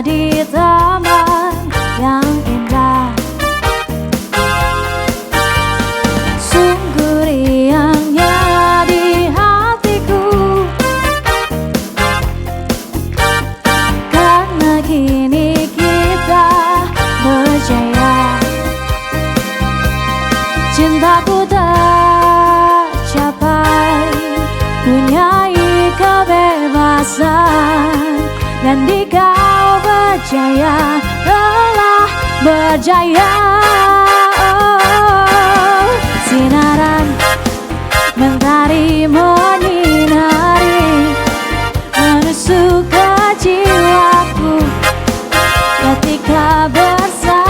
di taman yang indah. Sungguh riangnya di hatiku, karena kini kita berjaya. Cintaku tercapai, punyai kebebasan, dan di kau berjaya telah berjaya. Oh, sinaran mentari menyinari menusuk ke jiwaku ketika bersamamu.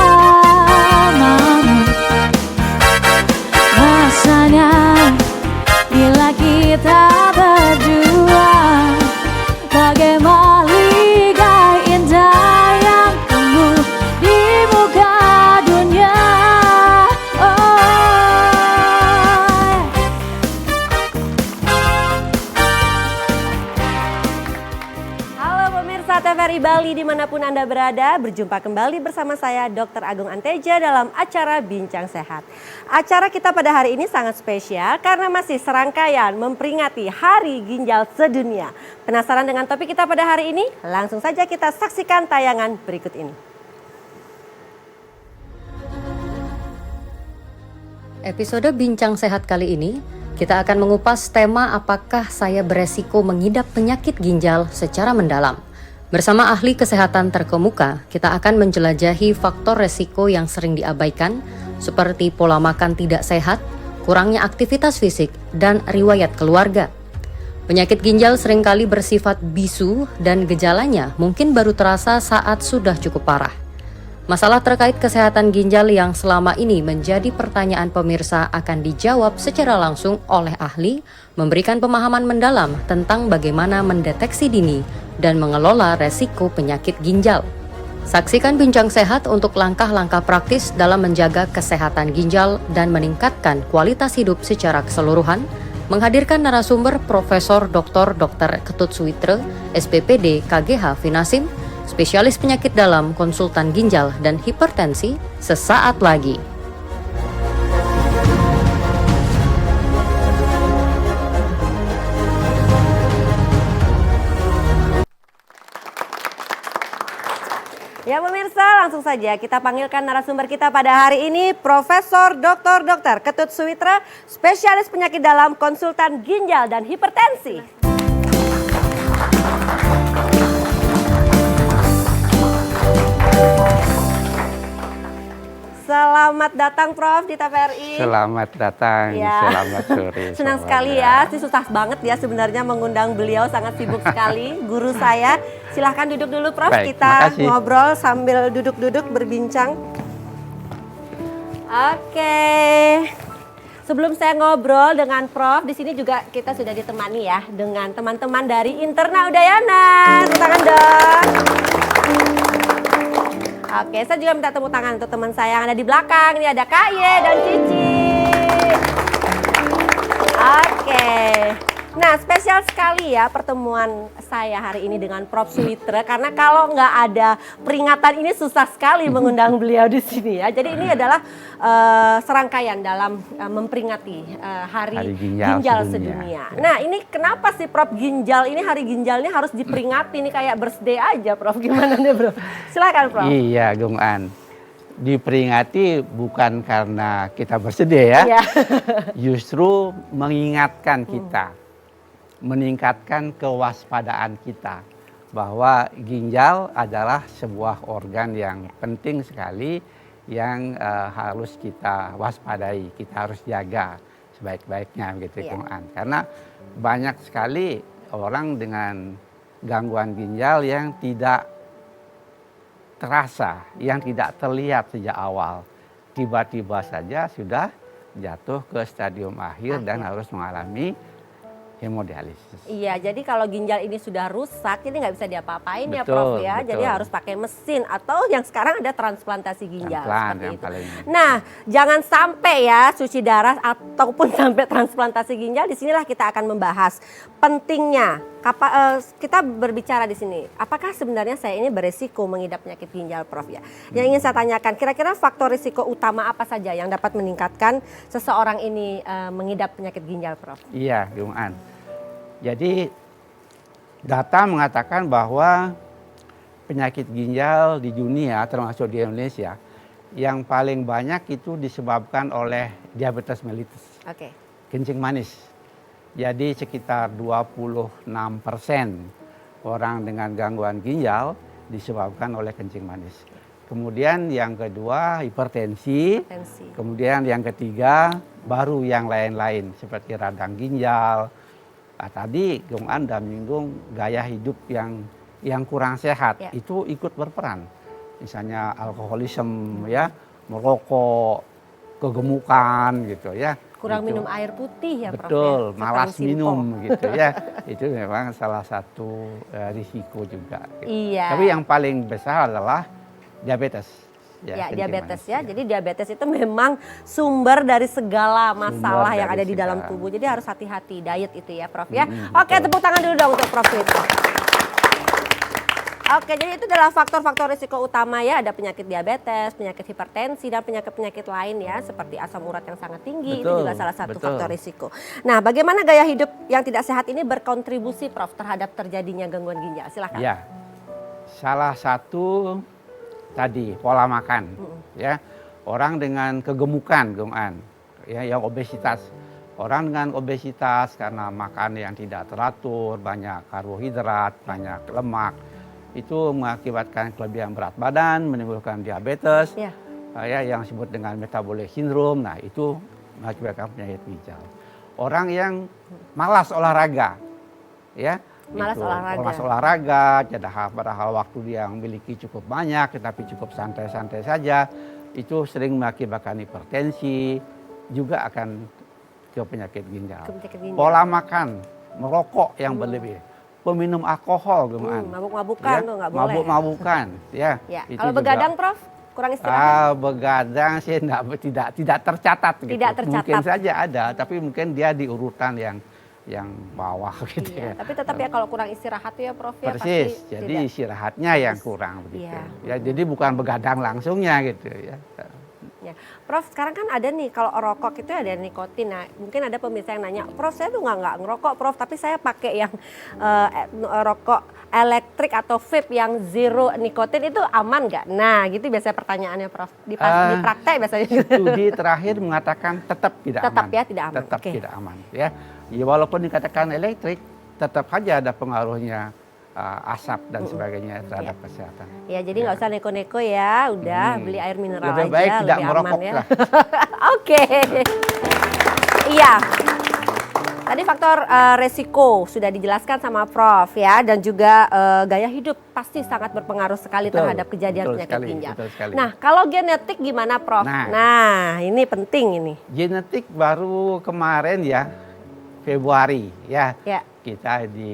Rasanya bila kita berdua bagai maligai indah yang tumbuh di muka dunia. Halo pemirsa TVRI Bali dimanapun Anda berada, berjumpa kembali bersama saya Dr. Agung Anteja dalam acara Bincang Sehat. Acara kita pada hari ini sangat spesial karena masih serangkaian memperingati Hari Ginjal Sedunia. Penasaran dengan topik kita pada hari ini? Langsung saja kita saksikan tayangan berikut ini. Episode Bincang Sehat kali ini, kita akan mengupas tema apakah saya beresiko mengidap penyakit ginjal secara mendalam. Bersama ahli kesehatan terkemuka, kita akan menjelajahi faktor resiko yang sering diabaikan, seperti pola makan tidak sehat, kurangnya aktivitas fisik, dan riwayat keluarga. Penyakit ginjal seringkali bersifat bisu dan gejalanya mungkin baru terasa saat sudah cukup parah. Masalah terkait kesehatan ginjal yang selama ini menjadi pertanyaan pemirsa akan dijawab secara langsung oleh ahli, memberikan pemahaman mendalam tentang bagaimana mendeteksi dini dan mengelola resiko penyakit ginjal. Saksikan Bincang Sehat untuk langkah-langkah praktis dalam menjaga kesehatan ginjal dan meningkatkan kualitas hidup secara keseluruhan, menghadirkan narasumber Profesor Dr. Ketut Suwitra, SPPD KGH Finasim, spesialis penyakit dalam, konsultan ginjal dan hipertensi, sesaat lagi. Ya pemirsa, langsung saja kita panggilkan narasumber kita pada hari ini, Profesor Dr. Ketut Suwitra, spesialis penyakit dalam, konsultan ginjal dan hipertensi. Selamat datang Prof di TVRI. Selamat datang, ya. Selamat sore. Senang sekali ya, susah banget ya sebenarnya mengundang beliau, sangat sibuk sekali. Guru saya, silahkan duduk dulu Prof, Baik, kita makasih. ngobrol sambil duduk-duduk berbincang. Oke, sebelum saya ngobrol dengan Prof, di sini juga kita sudah ditemani ya dengan teman-teman dari Interna Udayana. Tepuk tangan dong. Oke, saya juga minta tepuk tangan untuk teman saya yang ada di belakang. Ini ada Kak Ye dan Cici. Oke. Nah, spesial sekali ya pertemuan saya hari ini dengan Prof Suwitra, karena kalau nggak ada peringatan ini susah sekali mengundang beliau di sini ya. Jadi ini adalah serangkaian dalam memperingati Hari Ginjal Sedunia. Nah, ini kenapa sih Prof ginjal ini, Hari Ginjalnya harus diperingati, ini kayak birthday aja Prof, gimana nih Prof? Silakan Prof. Iya, Gung An. Diperingati bukan karena kita bersedih ya, Iya. justru mengingatkan kita, meningkatkan kewaspadaan kita bahwa ginjal adalah sebuah organ yang penting sekali yang harus kita waspadai, kita harus jaga sebaik-baiknya begitu, Gung An. Karena banyak sekali orang dengan gangguan ginjal yang tidak terasa, yang tidak terlihat sejak awal. Tiba-tiba saja sudah jatuh ke stadium akhir dan harus mengalami hemodialisis. Iya, jadi kalau ginjal ini sudah rusak, ini nggak bisa diapa-apain ya Betul, Prof ya. betul. Jadi harus pakai mesin atau yang sekarang ada transplantasi ginjal. Transplant Seperti yang itu. paling. Nah, jangan sampai ya cuci darah ataupun sampai transplantasi ginjal. Disinilah kita akan membahas pentingnya kita berbicara di sini, apakah sebenarnya saya ini beresiko mengidap penyakit ginjal, Prof ya? Yang ingin saya tanyakan, kira-kira faktor risiko utama apa saja yang dapat meningkatkan seseorang ini mengidap penyakit ginjal, Prof? Iya, Bung An. Jadi data mengatakan bahwa penyakit ginjal di dunia, termasuk di Indonesia, yang paling banyak itu disebabkan oleh diabetes mellitus, Oke. kencing manis. Jadi sekitar 26% orang dengan gangguan ginjal disebabkan oleh kencing manis. Kemudian yang kedua hipertensi, Tensi. kemudian yang ketiga baru yang lain-lain seperti radang ginjal. Tadi Bung Anda menyinggung gaya hidup yang kurang sehat, Ya. itu ikut berperan. Misalnya alkoholisme ya, merokok, kegemukan gitu ya. Kurang Itu. minum air putih ya, Prof Betul, ya? malas Paling minum simpel. gitu ya. Itu memang salah satu risiko juga. Gitu. Iya. Tapi yang paling besar adalah diabetes. Ya, kencing diabetes manis, ya. Jadi diabetes itu memang sumber dari segala masalah yang dari ada di dalam segala. tubuh. Jadi harus hati-hati diet itu ya, Prof ya. Mm-mm, Oke, betul. tepuk tangan dulu dong untuk Prof Wito. Oke, jadi itu adalah faktor-faktor risiko utama ya, ada penyakit diabetes, penyakit hipertensi, dan penyakit-penyakit lain ya, seperti asam urat yang sangat tinggi, itu Betul, juga salah satu betul. faktor risiko. Nah, bagaimana gaya hidup yang tidak sehat ini berkontribusi, Prof, terhadap terjadinya gangguan ginjal? Silakan. Ya, salah satu tadi pola makan, ya orang dengan kegemukan, Bung An, ya yang obesitas, orang dengan obesitas karena makan yang tidak teratur, banyak karbohidrat, banyak lemak, itu mengakibatkan kelebihan berat badan, menimbulkan diabetes, Ya. ya yang disebut dengan metabolic syndrome. Nah itu mengakibatkan penyakit ginjal. Orang yang malas olahraga, ya. Malas olahraga. Malas olahraga, padahal waktu dia memiliki cukup banyak, tetapi cukup santai-santai saja, itu sering mengakibatkan hipertensi, juga akan ke penyakit ginjal. Ke penyakit ginjal. Pola makan, merokok yang berlebih, peminum alkohol, Geman. Mabuk-mabukan tuh nggak boleh. Mabuk-mabukan, ya. Ya. Itu Kalau juga. begadang, Prof, kurang istirahat. Begadang sih tidak tercatat gitu. Tidak tercatat. Mungkin saja ada, tapi mungkin dia di urutan yang bawah gitu Iya, ya. tapi tetap ya kalau kurang istirahat tuh ya, Prof ya Persis, pasti jadi tidak. istirahatnya yang kurang begitu. Iya. Ya, jadi bukan begadang langsungnya gitu ya. Ya. Prof, sekarang kan ada nih kalau rokok itu ada nikotin. Nah, mungkin ada pemirsa yang nanya, Prof saya tuh nggak ngerokok, Prof, tapi saya pakai yang rokok elektrik atau vape yang zero nikotin itu aman nggak? Nah, gitu biasanya pertanyaannya, Prof. Di praktek biasanya. Studi terakhir mengatakan tetap tidak Tetap aman. ya, tidak aman. Tetap Oke. tidak aman ya. Ya walaupun dikatakan elektrik, tetap saja ada pengaruhnya asap dan sebagainya terhadap kesehatan. Ya, jadi nggak usah neko-neko ya, udah beli air mineral Lebih aja, baik tidak lebih merokok aman ya. lah. Oke. Iya. Tadi faktor resiko sudah dijelaskan sama Prof ya, dan juga gaya hidup pasti sangat berpengaruh sekali Betul, terhadap kejadian betul penyakit sekali, ginjal. betul sekali. Nah, kalau genetik gimana, Prof? Nah. Nah, ini penting ini. Genetik baru kemarin ya, Februari ya. Ya. Kita di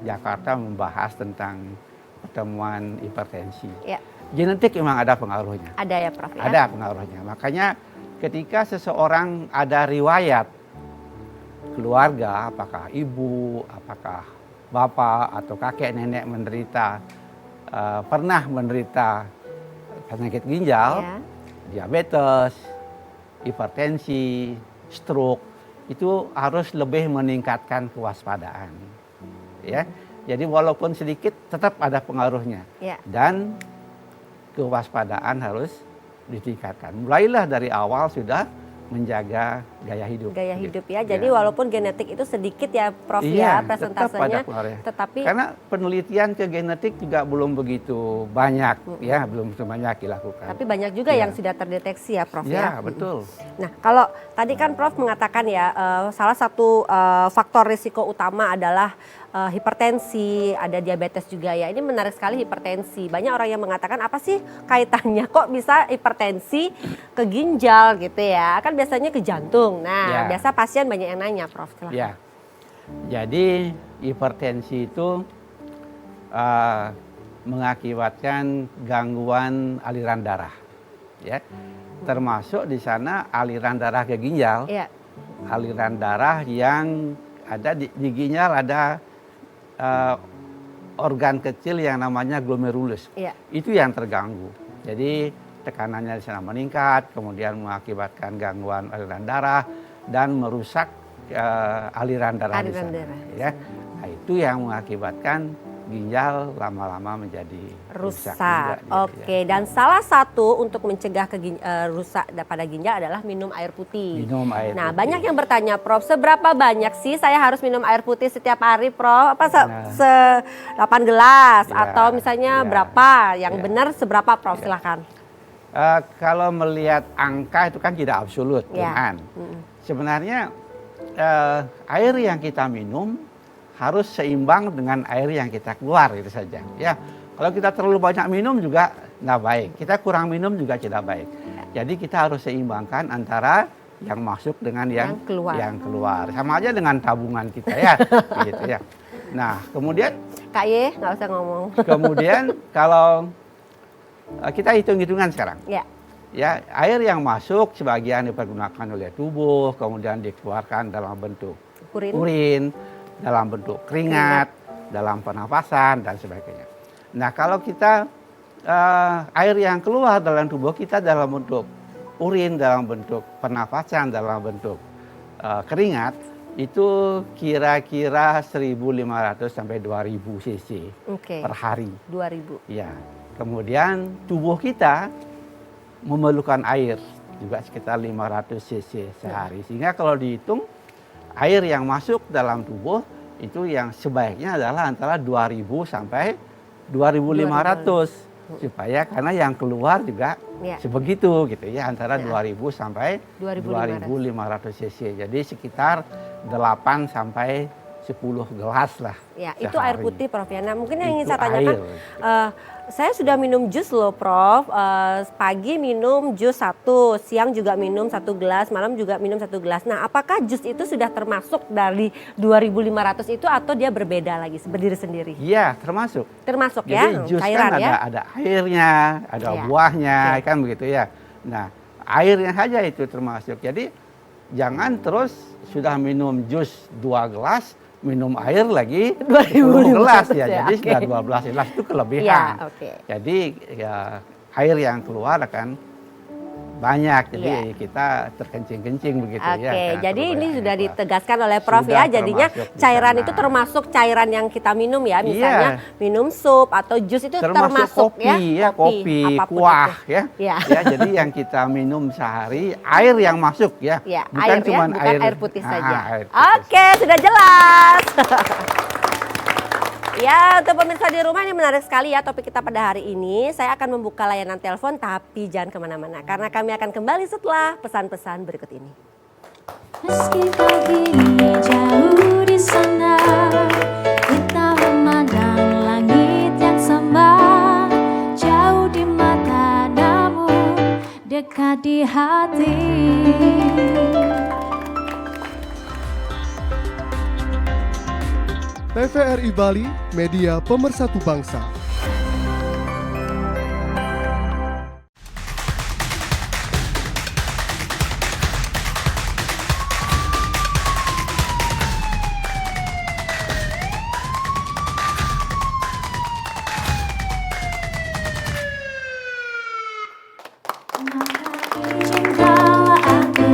Jakarta membahas tentang pertemuan hipertensi. Ya, Genetik memang ada pengaruhnya. ada ya, Prof ya. Ada pengaruhnya. Makanya ketika seseorang ada riwayat keluarga, apakah ibu, apakah bapak atau kakek nenek menderita, pernah menderita penyakit ginjal, Ya. diabetes, hipertensi, stroke, itu harus lebih meningkatkan kewaspadaan. Ya. Jadi walaupun sedikit tetap ada pengaruhnya. Ya. Dan kewaspadaan harus ditingkatkan. Mulailah dari awal sudah menjaga gaya hidup. Gaya gitu. hidup ya. Jadi walaupun genetik itu sedikit ya, Prof ya, Iya, persentasenya, tetap ada pengaruhnya. tetapi Karena penelitian ke genetik juga belum begitu banyak, ya, belum begitu banyak dilakukan. tapi banyak juga Iya. yang sudah terdeteksi ya, Prof Ya, ya. betul. Nah, kalau tadi kan Prof mengatakan ya, salah satu faktor risiko utama adalah hipertensi, ada diabetes juga ya. Ini menarik sekali hipertensi. Banyak orang yang mengatakan apa sih kaitannya kok bisa hipertensi ke ginjal gitu ya? Kan biasanya ke jantung. Nah, Ya. biasa pasien banyak yang nanya, Prof. Silahkan. Ya. Jadi hipertensi itu mengakibatkan gangguan aliran darah. Ya. Termasuk di sana aliran darah ke ginjal. Iya. Aliran darah yang ada di ginjal ada eh, organ kecil yang namanya glomerulus. Iya. Itu yang terganggu. Jadi tekanannya di sana meningkat, kemudian mengakibatkan gangguan aliran darah dan merusak aliran darah di Aliran sana. darah di Ya. sana. Nah, itu yang mengakibatkan ginjal lama-lama menjadi rusak. Rusak. juga gitu ya. Oke, dan salah satu untuk mencegah rusak pada ginjal adalah minum air putih. Minum air Nah, putih. banyak yang bertanya, Prof, seberapa banyak sih saya harus minum air putih setiap hari, Prof? Apa Nah. 8 gelas Ya, atau misalnya ya, berapa? Yang ya. benar seberapa, Prof? Silakan. Kalau melihat angka itu kan tidak absolut, Ya. kan? Sebenarnya air yang kita minum harus seimbang dengan air yang kita keluar itu saja. Ya, kalau kita terlalu banyak minum juga tidak baik. Kita kurang minum juga tidak baik. Jadi kita harus seimbangkan antara yang masuk dengan yang keluar. Sama aja dengan tabungan kita ya, gitu ya. Nah, kemudian Kak Ye, nggak usah ngomong. kemudian kalau kita hitung-hitungan sekarang. Ya. Ya, air yang masuk sebagian dipergunakan oleh tubuh, kemudian dikeluarkan dalam bentuk urin, dalam bentuk keringat, dalam pernapasan dan sebagainya. Nah, kalau kita air yang keluar dalam tubuh kita dalam bentuk urin, dalam bentuk pernapasan, dalam bentuk keringat, itu kira-kira 1.500 sampai 2.000 cc per hari. 2.000. Ya. Kemudian tubuh kita memerlukan air juga sekitar 500 cc sehari. Sehingga kalau dihitung air yang masuk dalam tubuh itu yang sebaiknya adalah antara 2.000 sampai 2.500 supaya karena yang keluar juga sebegitu gitu ya, antara 2.000 sampai 2.500 cc. Jadi sekitar 8 sampai 10 gelas lah. Ya, itu sehari. air putih, Prof. Ya. Nah, mungkin yang ingin Itu saya tanyakan, saya sudah minum jus loh, Prof. Pagi minum jus 1, siang juga minum 1 gelas, malam juga minum 1 gelas. Nah, apakah jus itu sudah termasuk dari 2.500 itu atau dia berbeda lagi, berdiri sendiri? Iya, termasuk. Termasuk Jadi ya, jus cairan kan ya. ada airnya, ada Iya. buahnya, kan begitu ya. Nah, airnya saja itu termasuk. Jadi jangan terus sudah minum jus 2 gelas, minum air lagi 10 gelas ya. Jadi sudah 12 gelas itu kelebihan. Ya, oke. Jadi ya, air yang keluar akan banyak, jadi kita terkencing-kencing begitu ya. Oke, karena jadi ini perubahan sudah itu. ditegaskan oleh Prof Sudah ya, jadinya termasuk di cairan sana. itu termasuk cairan yang kita minum ya, misalnya minum sup atau jus itu termasuk kopi, ya, kopi, apapun kuah itu. ya. Ya. Ya, jadi yang kita minum sehari air yang masuk ya, Ya, bukan air cuma ya, bukan air putih saja. air putih. Oke, sudah jelas. Ya, untuk pemirsa di rumah ini menarik sekali ya topik kita pada hari ini. Saya akan membuka layanan telepon tapi jangan kemana-mana. Karena kami akan kembali setelah pesan-pesan berikut ini. Meski paginya jauh di sana, kita memandang langit yang sama. Jauh di mata namun dekat di hati. TVRI Bali, media pemersatu bangsa. Izinkanlah aku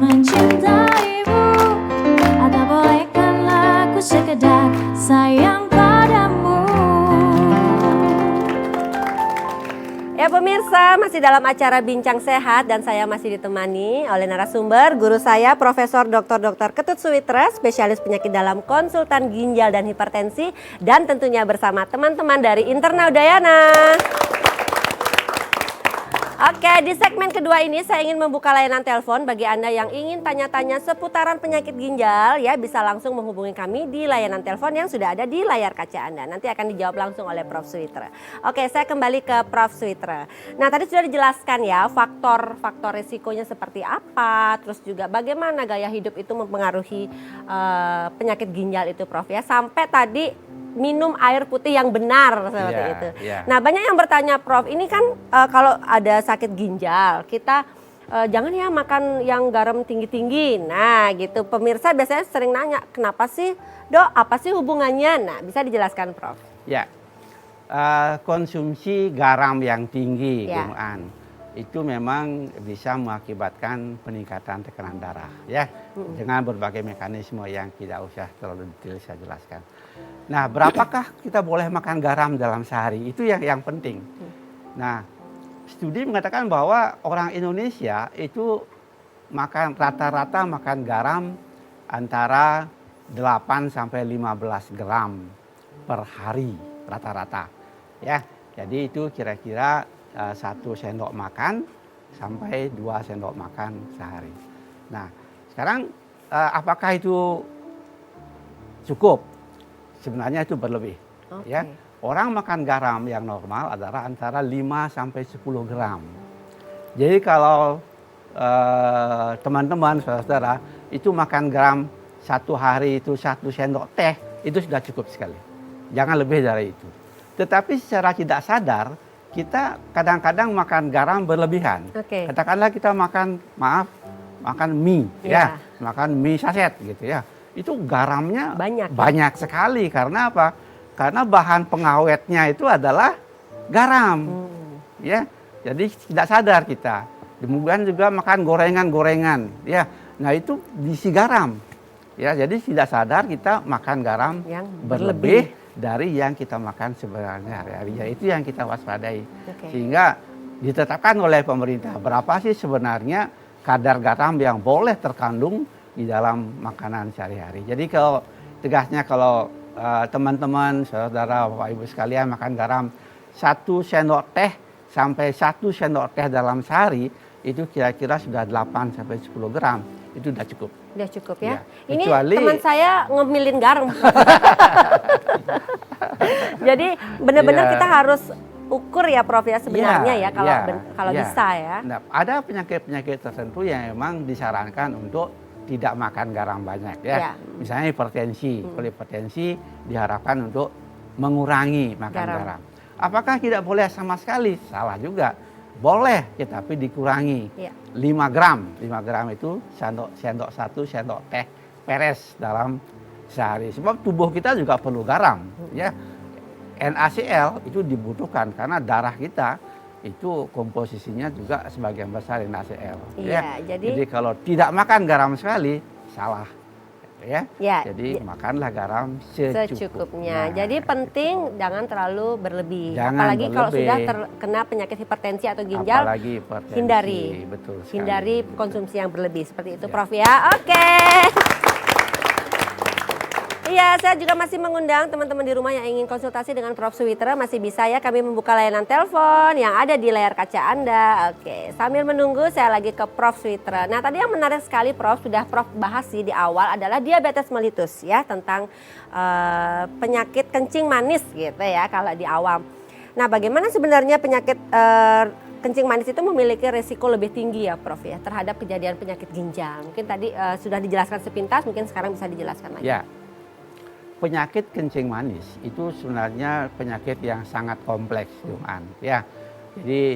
mencintaimu, atau bolehkanlah aku sekedar sayang padamu. Ya pemirsa, masih dalam acara Bincang Sehat dan saya masih ditemani oleh narasumber guru saya Profesor Dr. Ketut Suwitra, spesialis penyakit dalam, konsultan ginjal dan hipertensi, dan tentunya bersama teman-teman dari Internal Udayana. Oke, di segmen kedua ini saya ingin membuka layanan telepon bagi Anda yang ingin tanya-tanya seputaran penyakit ginjal ya, bisa langsung menghubungi kami di layanan telepon yang sudah ada di layar kaca Anda. Nanti akan dijawab langsung oleh Prof. Suwitra. Oke, saya kembali ke Prof. Suwitra. Nah, tadi sudah dijelaskan ya faktor risikonya seperti apa, terus juga bagaimana gaya hidup itu mempengaruhi penyakit ginjal itu, Prof ya. Sampai tadi minum air putih yang benar seperti itu. Yeah. Nah, banyak yang bertanya, Prof, ini kan kalau ada sakit ginjal, kita jangan ya makan yang garam tinggi-tinggi. Nah gitu, pemirsa biasanya sering nanya, kenapa sih Dok, apa sih hubungannya? Nah bisa dijelaskan Prof. Ya, konsumsi garam yang tinggi, Ya. Bung An, itu memang bisa mengakibatkan peningkatan tekanan darah, ya, dengan berbagai mekanisme yang tidak usah terlalu detail saya jelaskan. Nah, berapakah kita boleh makan garam dalam sehari? Itu yang penting. Nah, studi mengatakan bahwa orang Indonesia itu rata-rata makan garam antara 8 sampai 15 gram per hari rata-rata. Ya, jadi itu kira-kira 1 sendok makan sampai 2 sendok makan sehari. Nah, sekarang apakah itu cukup? Sebenarnya itu berlebih. Oke. Ya, orang makan garam yang normal adalah antara 5 sampai 10 gram. Jadi kalau teman-teman, saudara-saudara itu makan garam 1 hari itu 1 sendok teh, itu sudah cukup sekali. Jangan lebih dari itu. Tetapi secara tidak sadar kita kadang-kadang makan garam berlebihan. Oke. Katakanlah kita makan mie, Ya. makan mie saset gitu ya. Itu garamnya Banyak. banyak sekali. Karena apa? Karena bahan pengawetnya itu adalah garam. Ya, jadi tidak sadar kita. Kemudian juga makan gorengan-gorengan, ya. Nah itu diisi garam. Ya, jadi tidak sadar kita makan garam Yang berlebih dari yang kita makan sebenarnya hari-hari. Ya, itu yang kita waspadai. Oke. Sehingga ditetapkan oleh pemerintah berapa sih sebenarnya kadar garam yang boleh terkandung di dalam makanan sehari-hari. Jadi kalau tegasnya kalau teman-teman, saudara, Bapak Ibu sekalian makan garam 1 sendok teh sampai 1 sendok teh dalam sehari, itu kira-kira sudah 8 sampai 10 gram. Itu sudah cukup. Udah cukup ya. Ya, Ini kecuali- teman saya ngemilin garam. Jadi benar-benar Ya. kita harus ukur ya Prof ya sebenarnya ya kalau kalau ya. bisa ya. Nah, ada penyakit-penyakit tertentu yang memang disarankan untuk tidak makan garam banyak ya. Ya. Misalnya hipertensi. Kalau hipertensi diharapkan untuk mengurangi makan Garam. garam. Apakah tidak boleh sama sekali? Salah juga. Boleh, tetapi dikurangi. Ya. 5 gram. 5 gram itu sendok 1 sendok teh peres dalam sehari. Sebab tubuh kita juga perlu garam, ya. NaCl itu dibutuhkan karena darah kita itu komposisinya juga sebagian besar NaCl. Iya, jadi kalau tidak makan garam sekali salah, ya. Ya, Jadi makanlah garam secukupnya. Nah, Jadi penting jangan terlalu berlebih. Jangan Apalagi kalau berlebih. sudah terkena penyakit hipertensi atau ginjal, apalagi hipertensi. hindari. Betul sekali. hindari Betul. konsumsi yang berlebih seperti itu Ya. Prof ya. Oke. Iya, saya juga masih mengundang teman-teman di rumah yang ingin konsultasi dengan Prof Suwitra. Masih bisa ya kami membuka layanan telepon yang ada di layar kaca Anda. Oke, sambil menunggu saya lagi ke Prof Suwitra. Nah tadi yang menarik sekali Prof, sudah Prof bahas sih di awal adalah diabetes mellitus ya. Tentang penyakit kencing manis gitu ya kalau di awam. Nah bagaimana sebenarnya penyakit kencing manis itu memiliki risiko lebih tinggi ya Prof ya terhadap kejadian penyakit ginjal. Mungkin tadi sudah dijelaskan sepintas, mungkin sekarang bisa dijelaskan lagi. Ya, penyakit kencing manis itu sebenarnya penyakit yang sangat kompleks, Bung An. Ya, jadi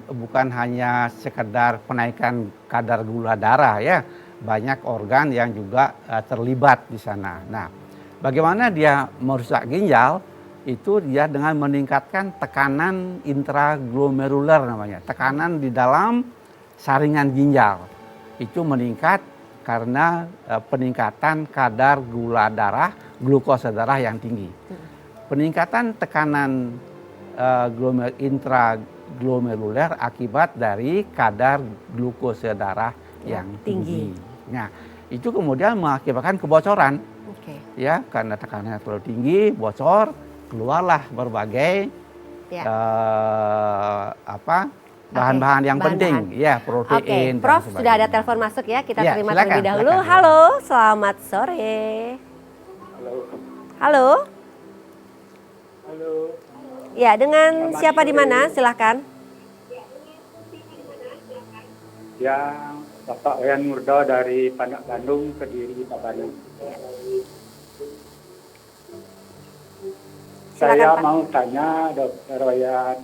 bukan hanya sekedar penaikan kadar gula darah ya, banyak organ yang juga terlibat di sana. Nah, bagaimana dia merusak ginjal? Itu dia dengan meningkatkan tekanan intraglomerular namanya, tekanan di dalam saringan ginjal. Itu meningkat karena peningkatan kadar gula darah, glukosa darah yang tinggi. Peningkatan tekanan intraglomerular akibat dari kadar glukosa darah yang tinggi. Nah, itu kemudian mengakibatkan kebocoran. Oke. Ya, karena tekanannya terlalu tinggi, bocor, keluarlah berbagai Ya. bahan-bahan yang bahan-bahan. penting, ya, protein. Oke, dan Prof sebagainya. sudah ada telepon masuk ya, kita Ya, terima silakan, terlebih dahulu. silakan. Halo, selamat sore. Halo. Halo, Ya, dengan siapa di mana? Silahkan. yang Bapak Wayan Murdo dari Panak Bandung, Kediri, Pak Bandung. Silakan, Saya Pak. mau tanya Dokter Wayan,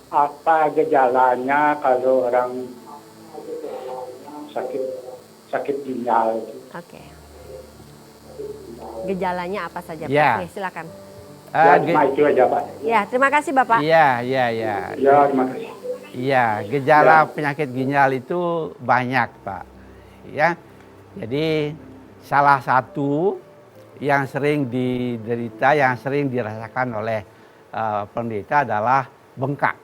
apa gejalanya kalau orang sakit ginjal? Oke. Gejalanya apa saja, Pak? Ya. Oke, silakan. Cuma itu aja, Pak. Ya, terima kasih Bapak. Iya. Ya, terima kasih. Iya, gejala penyakit ginjal itu banyak, Pak. Ya. Jadi salah satu yang sering diderita, yang sering dirasakan oleh penderita adalah bengkak.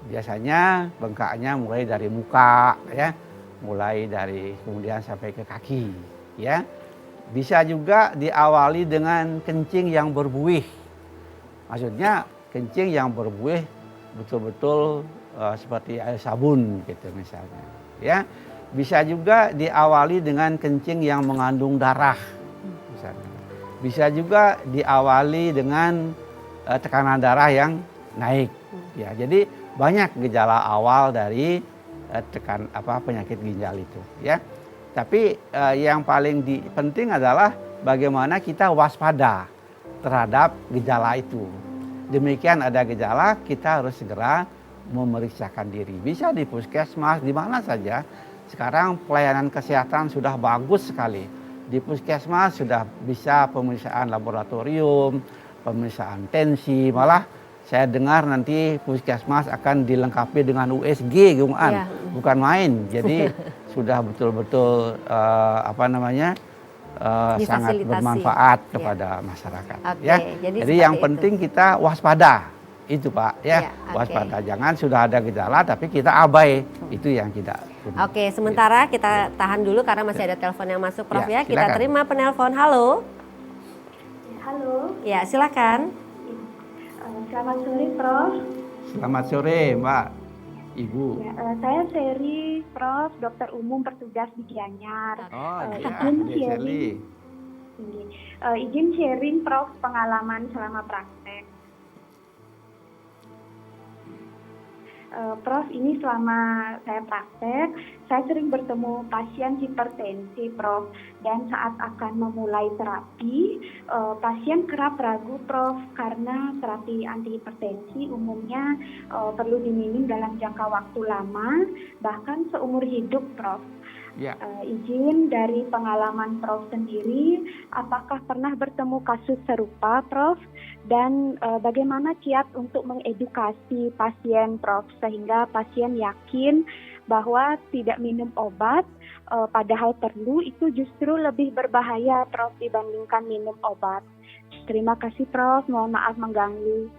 Biasanya bengkaknya mulai dari muka, ya, mulai dari kemudian sampai ke kaki, ya. Bisa juga diawali dengan kencing yang berbuih. Maksudnya kencing yang berbuih betul-betul seperti air sabun gitu misalnya, ya. Bisa juga diawali dengan kencing yang mengandung darah misalnya. Bisa juga diawali dengan tekanan darah yang naik, ya. Jadi banyak gejala awal dari penyakit ginjal itu, ya. Tapi yang paling penting adalah bagaimana kita waspada terhadap gejala itu. Demikian ada gejala, kita harus segera memeriksakan diri. Bisa di puskesmas, di mana saja. Sekarang pelayanan kesehatan sudah bagus sekali. Di puskesmas sudah bisa pemeriksaan laboratorium, pemeriksaan tensi, malah saya dengar nanti puskesmas akan dilengkapi dengan USG, Ya. bukan main. Jadi sudah betul-betul sangat Difasilitasi. bermanfaat Ya. kepada masyarakat. Oke, Ya. jadi Jadi yang seperti penting kita waspada, itu Pak, ya. Ya, oke. Waspada, jangan sudah ada gejala tapi kita abai, itu yang tidak benar. Oke, sementara kita tahan dulu karena masih ada telepon yang masuk, Prof, Ya, ya. Kita silakan. terima penelpon. Halo. Halo, Ya, silakan. selamat sore Prof. Selamat sore Mbak, Ibu. Ya, saya Seri, Prof, dokter umum bertugas di Gianyar. Oh iya, izin Dek sharing. Sally. Izin sharing Prof pengalaman selama praktek. Prof, ini selama saya praktek, saya sering bertemu pasien hipertensi, Prof. Dan saat akan memulai terapi, pasien kerap ragu, Prof, karena terapi antihipertensi umumnya perlu diminum dalam jangka waktu lama, bahkan seumur hidup, Prof. Ya. Izin dari pengalaman Prof sendiri, apakah pernah bertemu kasus serupa, Prof? Dan bagaimana kiat untuk mengedukasi pasien, Prof, sehingga pasien yakin bahwa tidak minum obat, padahal perlu, itu justru lebih berbahaya, Prof, dibandingkan minum obat. Terima kasih, Prof. Mohon maaf mengganggu.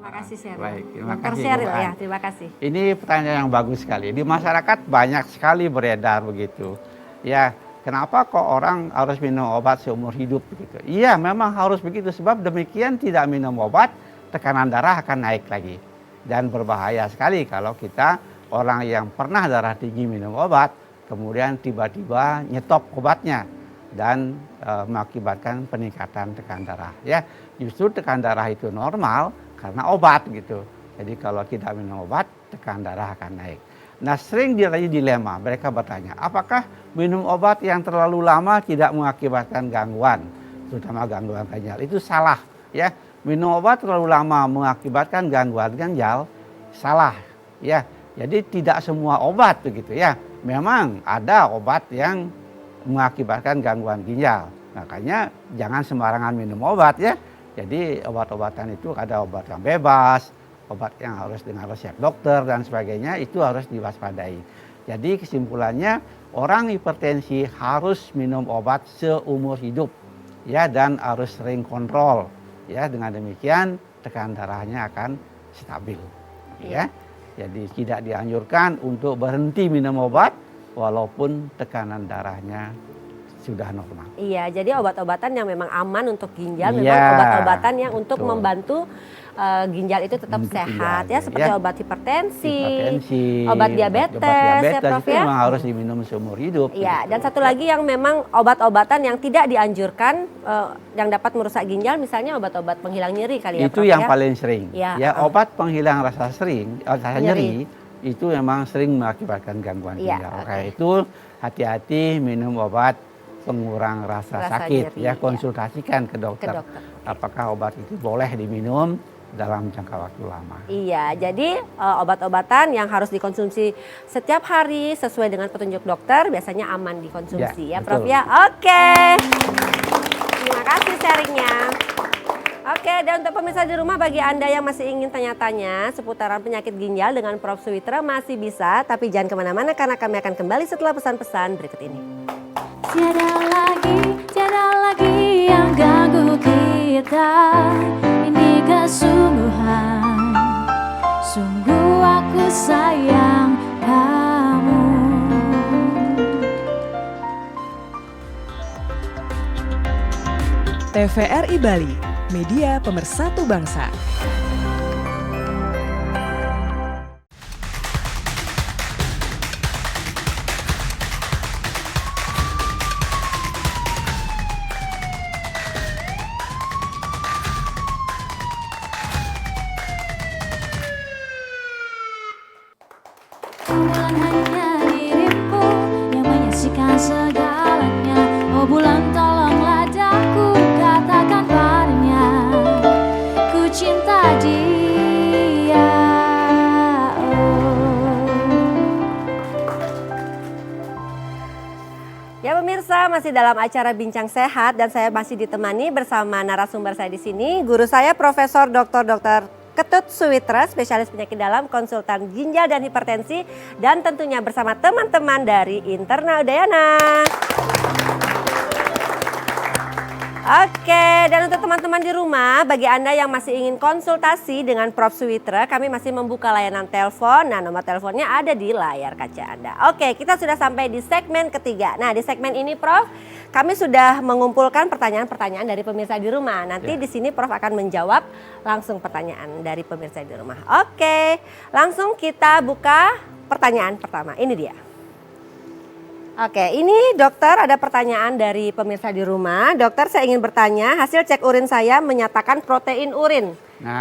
Terima kasih, Sheryl. Baik, terima Dr. kasih, Sheryl, Bu An. ya, terima kasih. Ini pertanyaan yang bagus sekali. Di masyarakat banyak sekali beredar begitu. Ya, kenapa kok orang harus minum obat seumur hidup begitu? Iya, memang harus begitu sebab demikian tidak minum obat, tekanan darah akan naik lagi. Dan berbahaya sekali kalau kita orang yang pernah darah tinggi minum obat, kemudian tiba-tiba nyetop obatnya dan mengakibatkan peningkatan tekanan darah. Ya, justru tekanan darah itu normal karena obat gitu. Jadi kalau tidak minum obat, tekanan darah akan naik. Nah, sering terjadi dilema. Mereka bertanya, apakah minum obat yang terlalu lama tidak mengakibatkan gangguan, terutama gangguan ginjal? Itu salah, ya. Minum obat terlalu lama mengakibatkan gangguan ginjal, salah, ya. Jadi tidak semua obat begitu, ya. Memang ada obat yang mengakibatkan gangguan ginjal. Makanya jangan sembarangan minum obat, ya. Jadi obat-obatan itu ada obat yang bebas, obat yang harus dengan resep dokter dan sebagainya, itu harus diwaspadai. Jadi kesimpulannya, orang hipertensi harus minum obat seumur hidup, ya, dan harus sering kontrol, ya. Dengan demikian tekanan darahnya akan stabil, ya. Jadi tidak dianjurkan untuk berhenti minum obat walaupun tekanan darahnya sudah normal. Iya, jadi obat-obatan yang memang aman untuk ginjal, Iya, memang obat-obatan yang untuk betul. membantu ginjal itu tetap Untuk sehat, ginjal, ya, seperti ya. obat hipertensi, Hipertensi, obat diabetes, ya, Prof, itu ya. memang harus diminum seumur hidup. Iya, gitu. dan satu lagi yang memang obat-obatan yang tidak dianjurkan, yang dapat merusak ginjal, misalnya obat-obat penghilang nyeri kali ya, Itu Prof, yang ya. paling sering. Ya, Ya, obat penghilang rasa nyeri itu memang sering mengakibatkan gangguan Iya, ginjal. oke. Kayak itu hati-hati minum obat pengurang rasa Rasa sakit. nyeri, Ya, ya. konsultasikan ke dokter. dokter. Apakah obat itu boleh diminum dalam jangka waktu lama. Iya, jadi obat-obatan yang harus dikonsumsi setiap hari sesuai dengan petunjuk dokter biasanya aman dikonsumsi ya, Prof betul. ya. Oke. Terima kasih sharingnya. Oke, dan untuk pemirsa di rumah, bagi Anda yang masih ingin tanya-tanya seputaran penyakit ginjal dengan Prof Suwitra masih bisa, tapi jangan kemana-mana karena kami akan kembali setelah pesan-pesan berikut ini. Tiada lagi yang ganggu kita. Ini kesungguhan, sungguh aku sayang kamu. TVRI Bali, media pemersatu bangsa. Bulan hanya dirimu yang menyaksikan segalanya. Oh bulan tolonglah daku katakan padanya, ku cinta dia. Ya pemirsa, masih dalam acara Bincang Sehat dan saya masih ditemani bersama narasumber saya di sini, guru saya Profesor Dr. Ketut Suwitra, spesialis penyakit dalam, konsultan ginjal dan hipertensi, dan tentunya bersama teman-teman dari Internal Udayana. Oke, dan untuk teman-teman di rumah, bagi Anda yang masih ingin konsultasi dengan Prof Suwitra, kami masih membuka layanan telepon. Nah, nomor teleponnya ada di layar kaca Anda. Oke, kita sudah sampai di segmen ketiga. Nah, di segmen ini Prof, kami sudah mengumpulkan pertanyaan-pertanyaan dari pemirsa di rumah. Nanti di sini Prof akan menjawab langsung pertanyaan dari pemirsa di rumah. Oke, langsung kita buka pertanyaan pertama. Ini dia. Oke, ini dokter ada pertanyaan dari pemirsa di rumah. Dokter, saya ingin bertanya, hasil cek urin saya menyatakan protein urin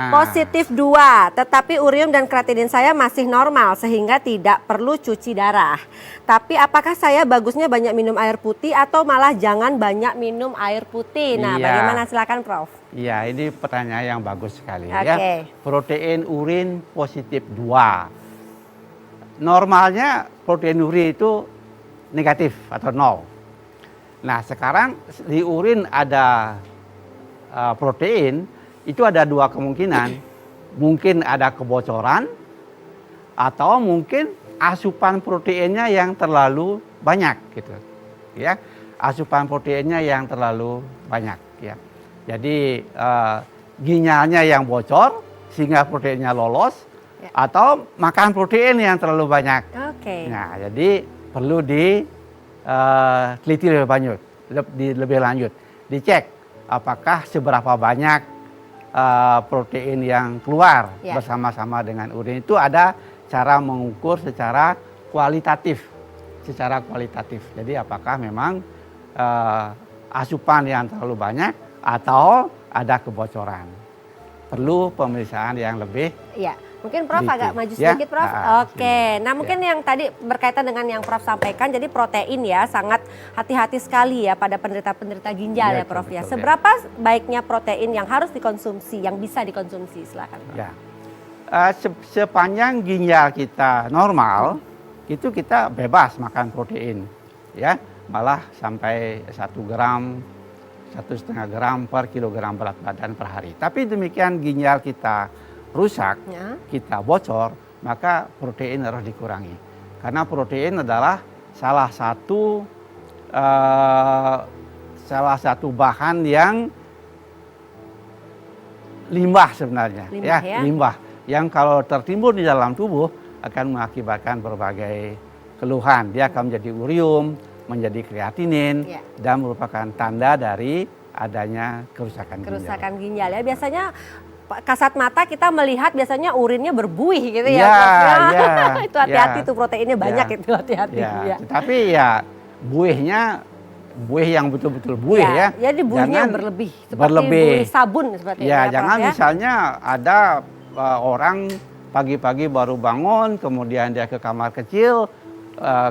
positif 2, tetapi urium dan kreatinin saya masih normal sehingga tidak perlu cuci darah. Tapi apakah saya bagusnya banyak minum air putih atau malah jangan banyak minum air putih? Nah, bagaimana, silakan Prof. Iya, ini pertanyaan yang bagus sekali ya. Oke. Protein urin positif 2. Normalnya protein urin itu negatif atau 0. Nah, sekarang di urin ada protein, itu ada 2 kemungkinan. Mungkin ada kebocoran atau mungkin asupan proteinnya yang terlalu banyak gitu. Ya. Asupan proteinnya yang terlalu banyak ya. Jadi ginjalnya yang bocor sehingga proteinnya lolos atau makan protein yang terlalu banyak. Oke. Nah, jadi perlu diteliti lebih lanjut, dicek apakah seberapa banyak protein yang keluar bersama-sama dengan urin. Itu ada cara mengukur secara kualitatif, Jadi apakah memang asupan yang terlalu banyak atau ada kebocoran. Perlu pemeriksaan yang lebih. Iya. Mungkin Prof Dikit. agak maju sedikit Prof. Oke, nah Ya. mungkin yang tadi berkaitan dengan yang Prof sampaikan, jadi protein ya sangat hati-hati sekali ya pada penderita-penderita ginjal ya Prof ya. betul, Seberapa baiknya protein yang harus dikonsumsi, yang bisa dikonsumsi, silakan Prof. Ya. Sepanjang ginjal kita normal, itu kita bebas makan protein, ya, malah sampai 1 gram, 1,5 gram per kilogram berat badan per hari. Tapi demikian ginjal kita rusak, kita bocor, maka protein harus dikurangi. Karena protein adalah salah satu bahan yang limbah sebenarnya, limbah yang kalau tertimbun di dalam tubuh akan mengakibatkan berbagai keluhan. Dia akan menjadi urium, menjadi kreatinin, dan merupakan tanda dari adanya kerusakan ginjal. Ya biasanya kasat mata kita melihat biasanya urinnya berbuih gitu ya. Itu hati-hati tuh proteinnya banyak itu, hati-hati. Tapi ya buih yang betul-betul buih ya. Jadi buihnya berlebih, seperti buih sabun seperti itu. Jangan misalnya ada orang pagi-pagi baru bangun, kemudian dia ke kamar kecil,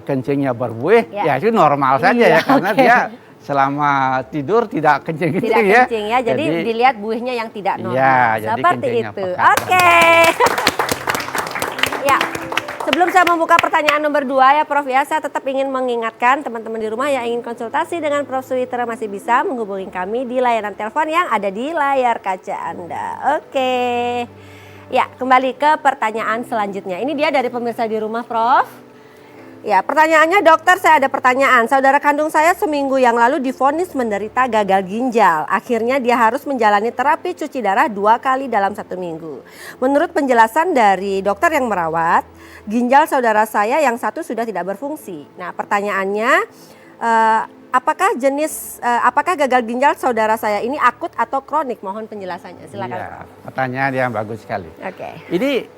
kencingnya berbuih, ya itu normal saja ya, karena dia selama tidur tidak kencing-kencing Tidak ya. kencing ya, jadi dilihat buihnya yang tidak normal. Iya, jadi Seperti kencingnya itu. pekat. Oke. Ya, sebelum saya membuka pertanyaan nomor 2 ya Prof ya, saya tetap ingin mengingatkan teman-teman di rumah yang ingin konsultasi dengan Prof Suwitra masih bisa menghubungi kami di layanan telepon yang ada di layar kaca Anda. Oke. Ya, kembali ke pertanyaan selanjutnya. Ini dia dari pemirsa di rumah, Prof. Ya, pertanyaannya dokter, saya ada pertanyaan. Saudara kandung saya seminggu yang lalu divonis menderita gagal ginjal. Akhirnya dia harus menjalani terapi cuci darah 2 kali dalam 1 minggu. Menurut penjelasan dari dokter yang merawat, ginjal saudara saya yang satu sudah tidak berfungsi. Nah, pertanyaannya, apakah gagal ginjal saudara saya ini akut atau kronik? Mohon penjelasannya, silakan. Iya, Prof. pertanyaan yang bagus sekali. Oke. Ini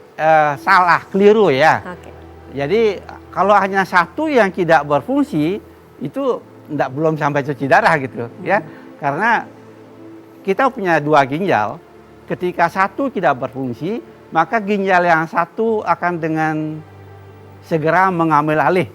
salah, keliru ya. Oke. Jadi kalau hanya satu yang tidak berfungsi itu belum sampai cuci darah gitu ya. Karena kita punya 2 ginjal, ketika satu tidak berfungsi, maka ginjal yang satu akan dengan segera mengambil alih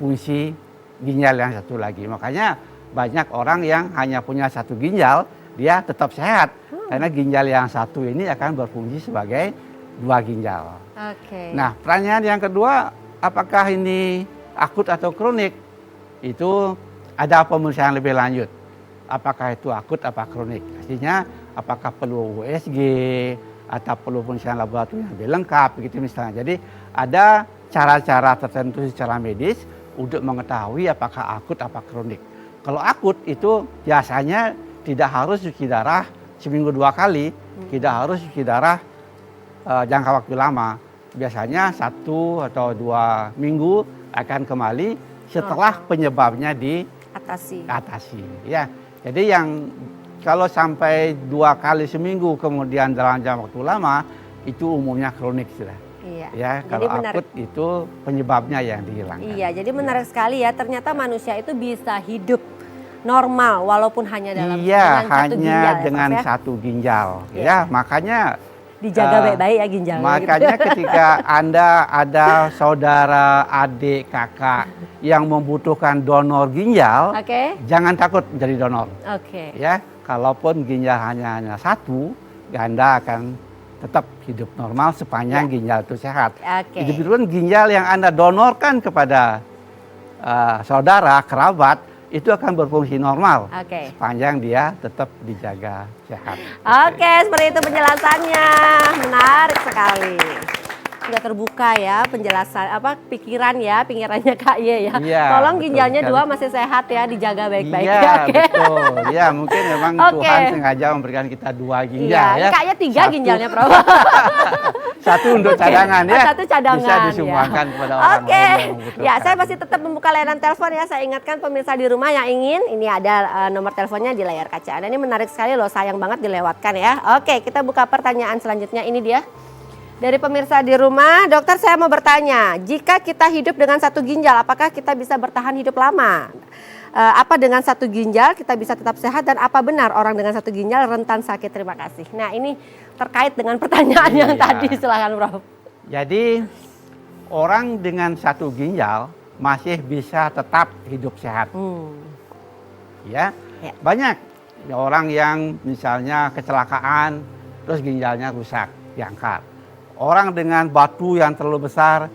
fungsi ginjal yang satu lagi. Makanya banyak orang yang hanya punya 1 ginjal, dia tetap sehat. Karena ginjal yang satu ini akan berfungsi sebagai 2 ginjal. Oke. Nah, pertanyaan yang kedua, apakah ini akut atau kronik? Itu ada pemeriksaan lebih lanjut. Apakah itu akut apa kronik? Artinya, apakah perlu USG atau perlu pemeriksaan laboratorium yang lebih lengkap, begitu misalnya. Jadi, ada cara-cara tertentu secara medis untuk mengetahui apakah akut apa kronik. Kalau akut itu biasanya tidak harus cuci darah seminggu 2 kali, tidak harus cuci darah jangka waktu lama. Biasanya 1 atau 2 minggu akan kembali setelah penyebabnya diatasi. Ya, jadi yang kalau sampai 2 kali seminggu kemudian dalam jangka waktu lama itu umumnya kronik sudah. Iya. Ya, Jadi kalau akut itu penyebabnya yang dihilangkan. Iya, jadi menarik sekali ya. Ternyata manusia itu bisa hidup normal walaupun hanya dalam dengan satu ginjal, hanya ya, dengan Prof, ya? 1 ginjal. Iya. Ya, makanya Dijaga baik-baik ya ginjalnya. makanya gitu. ketika Anda ada saudara, adik, kakak yang membutuhkan donor ginjal, Oke. jangan takut jadi donor. Oke. Ya, kalaupun ginjal hanya 1, Anda akan tetap hidup normal sepanjang ginjal itu sehat. Oke. Itu pun ginjal yang Anda donorkan kepada saudara, kerabat, itu akan berfungsi normal Oke. sepanjang dia tetap dijaga sehat. Oke, seperti itu penjelasannya. Menarik sekali. Sudah terbuka ya penjelasan pikirannya Kak Ye ya. Iya, Tolong betul ginjalnya sekali. 2 masih sehat ya, dijaga baik-baik. Iya, ya. Oke. betul. Ya, mungkin memang Oke. Tuhan sengaja memberikan kita 2 ginjal Iya, ya. kayaknya 3 Satu- ginjalnya, Prof. 1 untuk cadangan ya. Satu cadangan. Bisa disumbangkan kepada orang Oke. lain yang membutuhkan. Ya, saya masih tetap membuka layanan telepon ya. Saya ingatkan pemirsa di rumah yang ingin, ini ada nomor teleponnya di layar kaca Anda. Ini menarik sekali loh, sayang banget dilewatkan ya. Oke, kita buka pertanyaan selanjutnya. Ini dia. Dari pemirsa di rumah, dokter saya mau bertanya, jika kita hidup dengan 1 ginjal, apakah kita bisa bertahan hidup lama? Apa dengan 1 ginjal kita bisa tetap sehat dan apa benar orang dengan 1 ginjal rentan sakit? Terima kasih. Nah, ini terkait dengan pertanyaan yang Iya. tadi, silakan Prof. Jadi orang dengan 1 ginjal masih bisa tetap hidup sehat. Ya. Ya. Banyak orang yang misalnya kecelakaan terus ginjalnya rusak, diangkat. Orang dengan batu yang terlalu besar,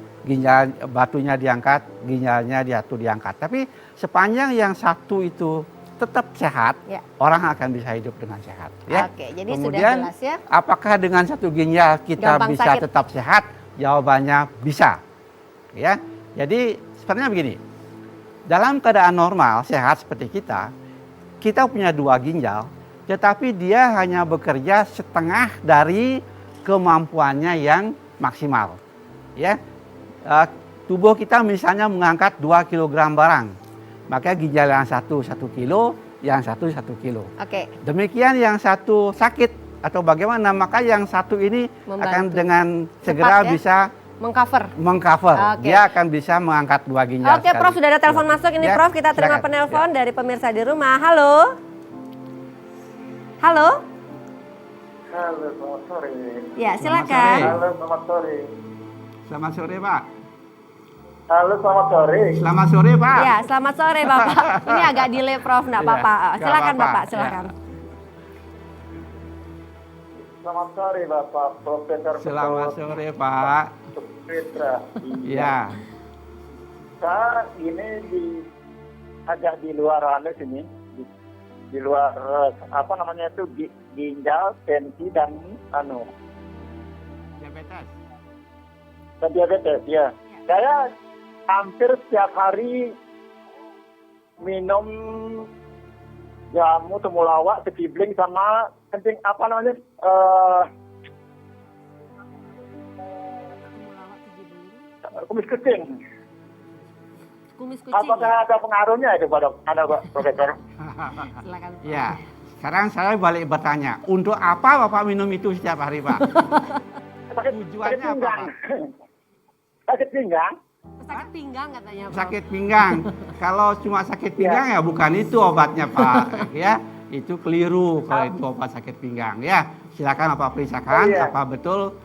batunya diangkat, ginjalnya diangkat. Tapi sepanjang yang 1 itu tetap sehat, Ya. orang akan bisa hidup dengan sehat. Ya. Oke, jadi Kemudian, sudah jelas ya. apakah dengan 1 ginjal kita Gampang bisa sakit? tetap sehat? Jawabannya bisa. Ya. Jadi sebenarnya begini, dalam keadaan normal, sehat seperti kita punya 2 ginjal, tetapi dia hanya bekerja setengah dari kemampuannya yang maksimal. Ya, tubuh kita misalnya mengangkat 2 kilogram barang, maka ginjal yang 1 kilo, yang 1 kilo. Oke. Demikian yang 1 sakit atau bagaimana, maka yang 1 ini Membantu. akan dengan segera Cepat, ya? bisa Mengcover. Oke. Dia akan bisa mengangkat 2 ginjal. Oke, Prof, sudah ada telepon Ya. masuk. Ini Ya, Prof, kita terima silakan. penelpon Ya. dari pemirsa di rumah. Halo. Halo. Halo, selamat sore. Ya, Selamat silakan. sore. Halo, selamat sore. Selamat sore, Pak. Halo, selamat sore. Selamat sore, Pak. Ya, selamat sore Bapak. Ini agak delay Prof, enggak Iya, apa-apa. nggak Silakan apa-apa. Bapak, silakan. Selamat sore, Bapak Profesor. Selamat sore, Pak. Putra. Iya. Saya ini agak di luar sini. Di luar apa namanya itu ginjal, tensi dan Diabetes. dan diabetes ya. Saya hampir setiap hari minum jamu temulawak, sekibling sama kencing apa namanya kumis kucing. Kumis kucing. Apakah ada pengaruhnya itu pada Profesor? Silakan. Ya. Sekarang saya balik bertanya, untuk apa Bapak minum itu setiap hari, Pak? Tujuannya apa, Pak? Sakit pinggang. Sakit pinggang katanya Prof. Sakit pinggang. Kalau cuma sakit pinggang ya bukan itu obatnya, Pak. Ya, itu keliru kalau itu obat sakit pinggang. Ya, silakan Bapak periksakan apa betul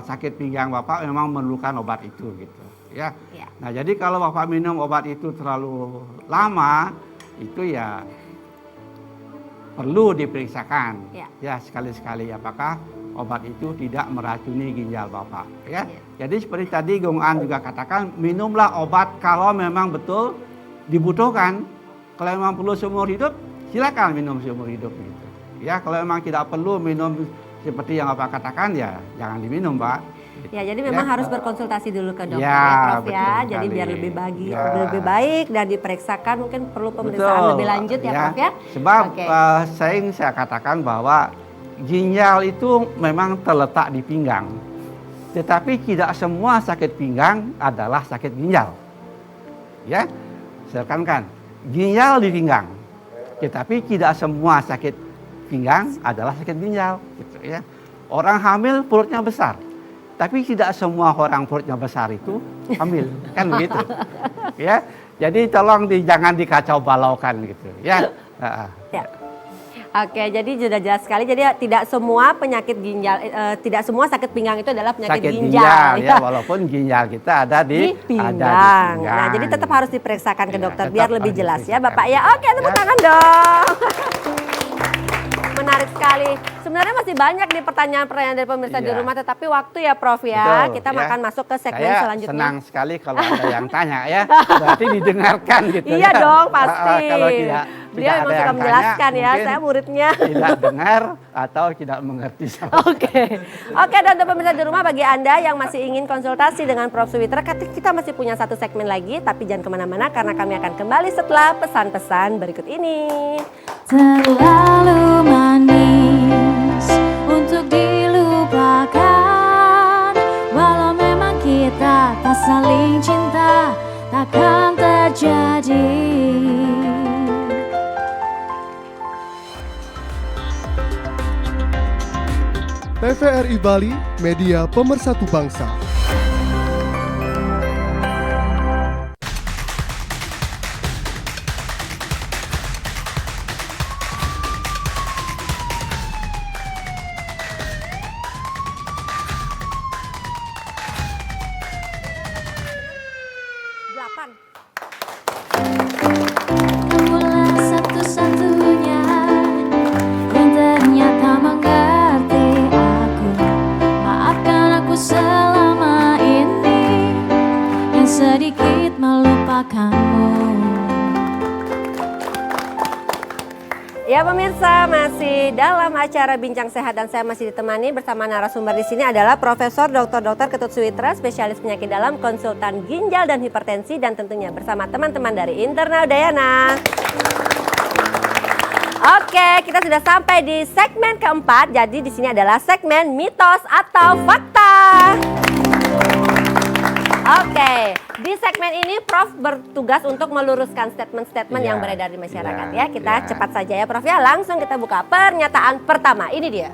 sakit pinggang Bapak memang memerlukan obat itu gitu. Ya. Nah, jadi kalau Bapak minum obat itu terlalu lama, itu ya perlu diperiksakan. Ya, sekali-sekali apakah obat itu tidak meracuni ginjal Bapak, ya. Jadi seperti tadi Gong An juga katakan, minumlah obat kalau memang betul dibutuhkan. Kalau memang perlu seumur hidup, silakan minum seumur hidup gitu. Ya, kalau memang tidak perlu minum seperti yang Bapak katakan, ya jangan diminum, Pak. Ya, jadi memang harus berkonsultasi dulu ke dokter Ya, ya Prof ya. betul Jadi sekali. biar lebih baik dan diperiksakan, mungkin perlu pemeriksaan Betul, lebih lanjut ya Prof ya. Sebab Oke. saya katakan bahwa ginjal itu memang terletak di pinggang. Tetapi tidak semua sakit pinggang adalah sakit ginjal. Ya, saya tekankan, ginjal di pinggang. Tetapi tidak semua sakit pinggang adalah sakit ginjal. Gitu, ya. Orang hamil perutnya besar. Tapi tidak semua orang perutnya besar itu hamil. Kan begitu. Ya, jadi tolong jangan dikacau balaukan gitu. Ya. Ya. Oke, jadi sudah jelas sekali. Jadi tidak semua penyakit ginjal, tidak semua sakit pinggang itu adalah penyakit Sakit ginjal. ya, walaupun ginjal kita ada di pinggang. Nah, jadi tetap harus diperiksakan ke dokter biar lebih jelas ya, Bapak ya. Oke, tepuk Ya. tangan dong. Menarik sekali. Sebenarnya masih banyak nih pertanyaan-pertanyaan dari pemirsa di Iya. rumah, tetapi waktu ya Prof ya. Betul, Kita ya. akan masuk ke segmen Saya selanjutnya. senang sekali kalau ada yang tanya ya. Berarti didengarkan gitu Iya ya. dong, pasti. Kalau tidak Beliau ada memang suka yang menjelaskan tanya, ya, mungkin saya muridnya. Tidak dengar atau tidak mengerti. Oke, dan untuk pemirsa di rumah, bagi Anda yang masih ingin konsultasi dengan Prof Suwitra, kita masih punya satu segmen lagi, tapi jangan kemana-mana karena kami akan kembali setelah pesan-pesan berikut ini. Terlalu manis untuk dilupakan, walau memang kita tak saling cinta, takkan terjadi. TVRI Bali, media pemersatu bangsa. Kamulah satu-satunya yang ternyata mengerti aku. Maafkan aku selama ini yang sedikit melupakanmu. Ya pemirsa, masih dalam acara Bincang Sehat dan saya masih ditemani bersama narasumber di sini adalah Profesor Dr. Ketut Suwitra, spesialis penyakit dalam, konsultan ginjal dan hipertensi, dan tentunya bersama teman-teman dari Internal Udayana. Oke, kita sudah sampai di segmen keempat. Jadi di sini adalah segmen mitos atau fakta. Oke, di segmen ini Prof bertugas untuk meluruskan statement-statement yang beredar di masyarakat ya. Kita cepat saja ya Prof ya, langsung kita buka pernyataan pertama. Ini dia.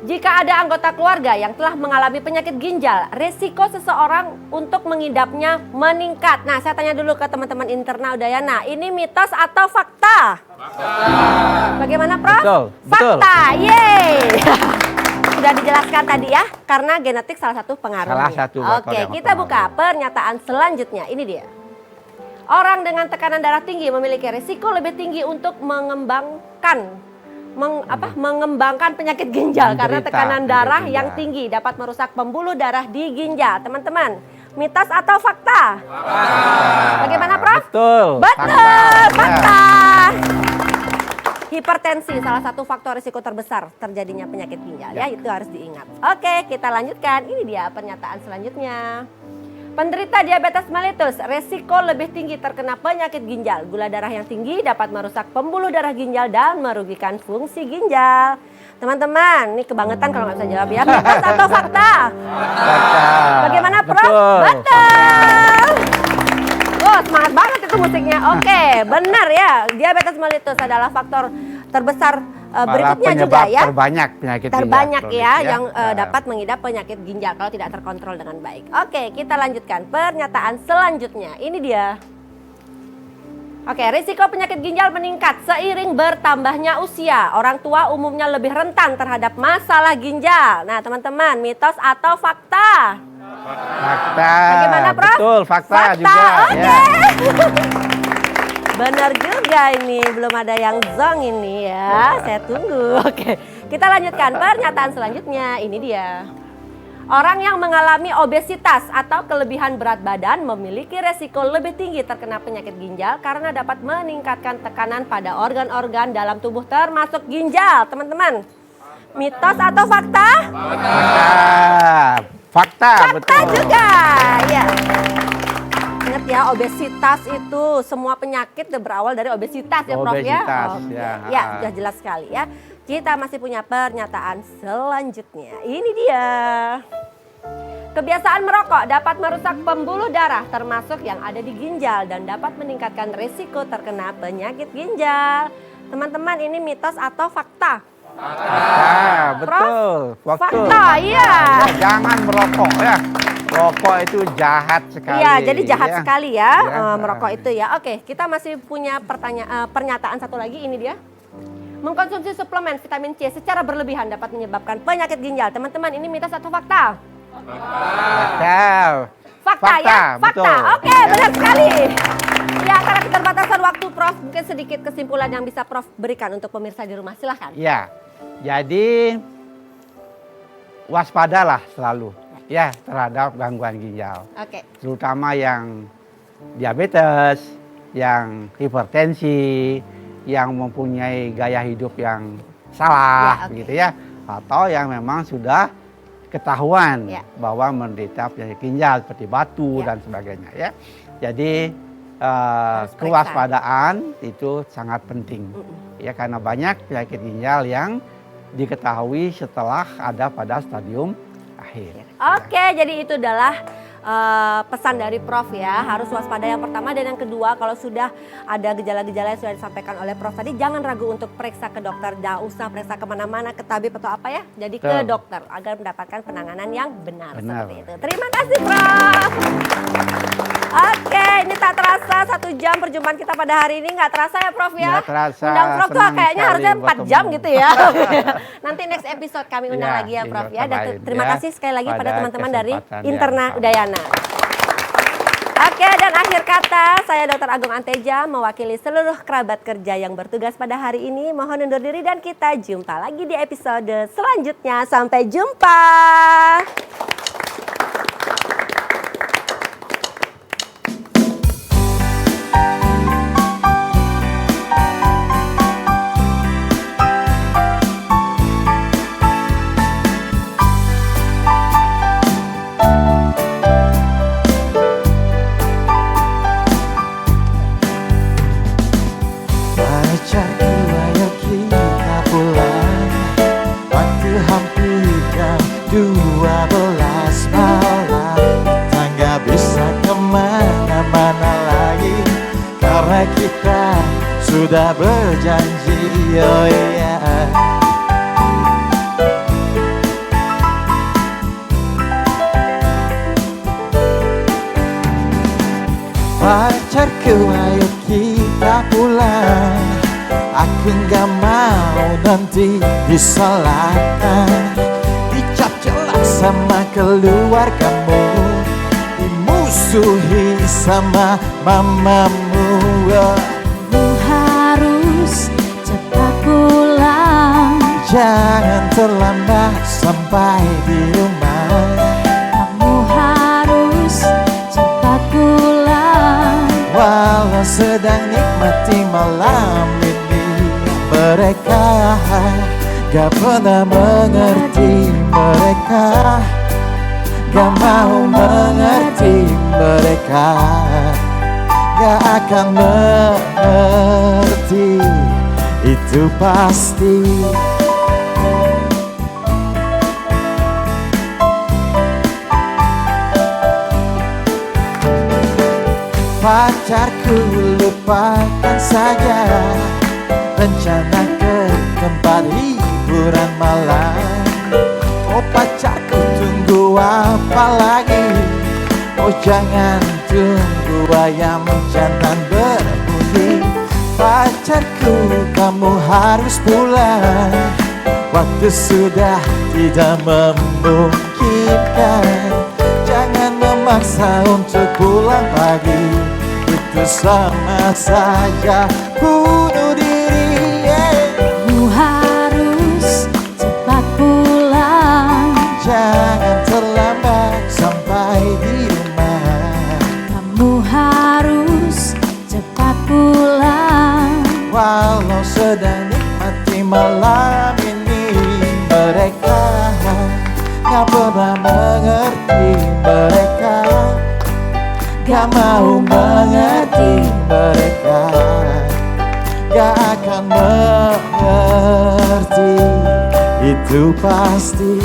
Jika ada anggota keluarga yang telah mengalami penyakit ginjal, resiko seseorang untuk mengidapnya meningkat. Nah, saya tanya dulu ke teman-teman Internal Udayana, ini mitos atau fakta? Fakta. Bagaimana Prof? Betul, Fakta, yeay. Sudah dijelaskan tadi ya, karena genetik salah satu pengaruhnya. Salah satu faktor Oke, yang kita buka pernyataan selanjutnya. Ini dia. Orang dengan tekanan darah tinggi memiliki risiko lebih tinggi untuk mengembangkan penyakit ginjal karena Menderita tekanan penyakit darah ginjal. yang tinggi dapat merusak pembuluh darah di ginjal. Teman-teman, mitos atau fakta? Bagaimana, Prof? Betul. Fakta. Hipertensi salah satu faktor risiko terbesar terjadinya penyakit ginjal ya, itu harus diingat. Oke, kita lanjutkan. Ini dia pernyataan selanjutnya. Penderita diabetes mellitus risiko lebih tinggi terkena penyakit ginjal. Gula darah yang tinggi dapat merusak pembuluh darah ginjal dan merugikan fungsi ginjal. Teman-teman, ini kebangetan kalau nggak bisa jawab ya. Mitos atau fakta? Fakta. Bagaimana, Prof? Betul. Betul. Oh, semangat banget itu musiknya. Oke, benar ya. Diabetes mellitus adalah faktor terbesar berikutnya juga ya. Terbanyak penyakit Terbanyak ginjal ya kronik yang dapat mengidap penyakit ginjal kalau tidak terkontrol dengan baik. Oke, kita lanjutkan pernyataan selanjutnya. Ini dia. Oke, risiko penyakit ginjal meningkat seiring bertambahnya usia. Orang tua umumnya lebih rentan terhadap masalah ginjal. Nah, teman-teman, mitos atau fakta? Fakta. Bagaimana, Prof? Betul, fakta juga. Oke. Ya. Benar juga ini, belum ada yang zong ini ya. Saya tunggu. Oke, kita lanjutkan pernyataan selanjutnya. Ini dia. Orang yang mengalami obesitas atau kelebihan berat badan memiliki resiko lebih tinggi terkena penyakit ginjal karena dapat meningkatkan tekanan pada organ-organ dalam tubuh termasuk ginjal. Teman-teman, mitos atau fakta? Fakta, betul. Juga, ya. Ingat ya, obesitas itu semua penyakit berawal dari obesitas ya, Prof ya. Obesitas, Oke. ya. Ya, sudah jelas sekali ya. Kita masih punya pernyataan selanjutnya. Ini dia. Kebiasaan merokok dapat merusak pembuluh darah termasuk yang ada di ginjal dan dapat meningkatkan risiko terkena penyakit ginjal. Teman-teman, ini mitos atau fakta? Fakta, betul. Fakta, iya. Jangan merokok ya. Rokok itu jahat sekali. Iya, jadi jahat ya. sekali ya, Ya. merokok itu ya. Oke, kita masih punya pernyataan satu lagi, ini dia. Mengkonsumsi suplemen vitamin C secara berlebihan dapat menyebabkan penyakit ginjal. Teman-teman, ini mitos atau fakta? Fakta. Fakta ya? Fakta. betul. Oke, benar sekali. Ya, karena keterbatasan waktu, Prof, mungkin sedikit kesimpulan yang bisa Prof berikan untuk pemirsa di rumah. Silahkan. Ya, jadi waspadalah selalu ya terhadap gangguan ginjal. Oke. Terutama yang diabetes, yang hipertensi, yang mempunyai gaya hidup yang salah, Ya, oke. gitu ya, atau yang memang sudah ketahuan Ya. bahwa menderita penyakit ginjal seperti batu Ya. dan sebagainya, ya. Jadi Harus periksa. kewaspadaan itu sangat penting, ya, karena banyak penyakit ginjal yang diketahui setelah ada pada stadium akhir. Oke, jadi itu adalah pesan dari Prof ya, harus waspada yang pertama, dan yang kedua kalau sudah ada gejala-gejala yang sudah disampaikan oleh Prof tadi, jangan ragu untuk periksa ke dokter, jangan usah periksa kemana-mana, ke tabib atau apa ya, jadi ke Betul. dokter agar mendapatkan penanganan yang benar. Benar. Seperti itu. Terima kasih, Prof. Oke, ini tak terasa 1 jam perjumpaan kita pada hari ini, nggak terasa ya, Prof ya? Nggak terasa, Undang Prof tuh senang kayaknya sekali harusnya 4 jam bertemu. gitu ya. Nanti next episode kami undang Ya, lagi ya, di Prof ya. dokter Dan lain, terima ya, kasih sekali lagi pada pada teman-teman dari kesempatan yang Interna sama. Udayana. Oke, dan akhir kata saya Dr. Agung Anteja mewakili seluruh kerabat kerja yang bertugas pada hari ini. Mohon undur diri dan kita jumpa lagi di episode selanjutnya. Sampai jumpa. Pacarku, ayo kita pulang. Waktu hampir jam 12 malam. Kita nggak bisa kemana-mana lagi karena kita sudah berjanji, oh iya. Pacarku, ayo kita pulang. Aku nggak mau nanti disalahkan. sama keluargamu, dimusuhi sama mamamu. Kamu harus cepat pulang. Jangan terlambat sampai di rumah. Kamu harus cepat pulang. Walau sedang nikmati malam ini, mereka gak pernah mengerti. Mereka gak mau mengerti. Mereka gak akan mengerti, itu pasti. Pacarku, lupakan saja rencana ke tempat hiburan malam. Oh pacarku, tunggu apa lagi? Oh jangan tunggu ayam jantan berbunyi. Pacarku, kamu harus pulang. Waktu sudah tidak memungkinkan. Jangan memaksa untuk pulang pagi, itu sama saja bunuh diri. Kamu harus cepat pulang. Jangan terlambat sampai di rumah. Kamu harus cepat pulang. Walau sedang nikmati malam ini, mereka gak pernah mengerti. Mereka gak mau mengerti. Mereka gak akan mengerti, itu pasti.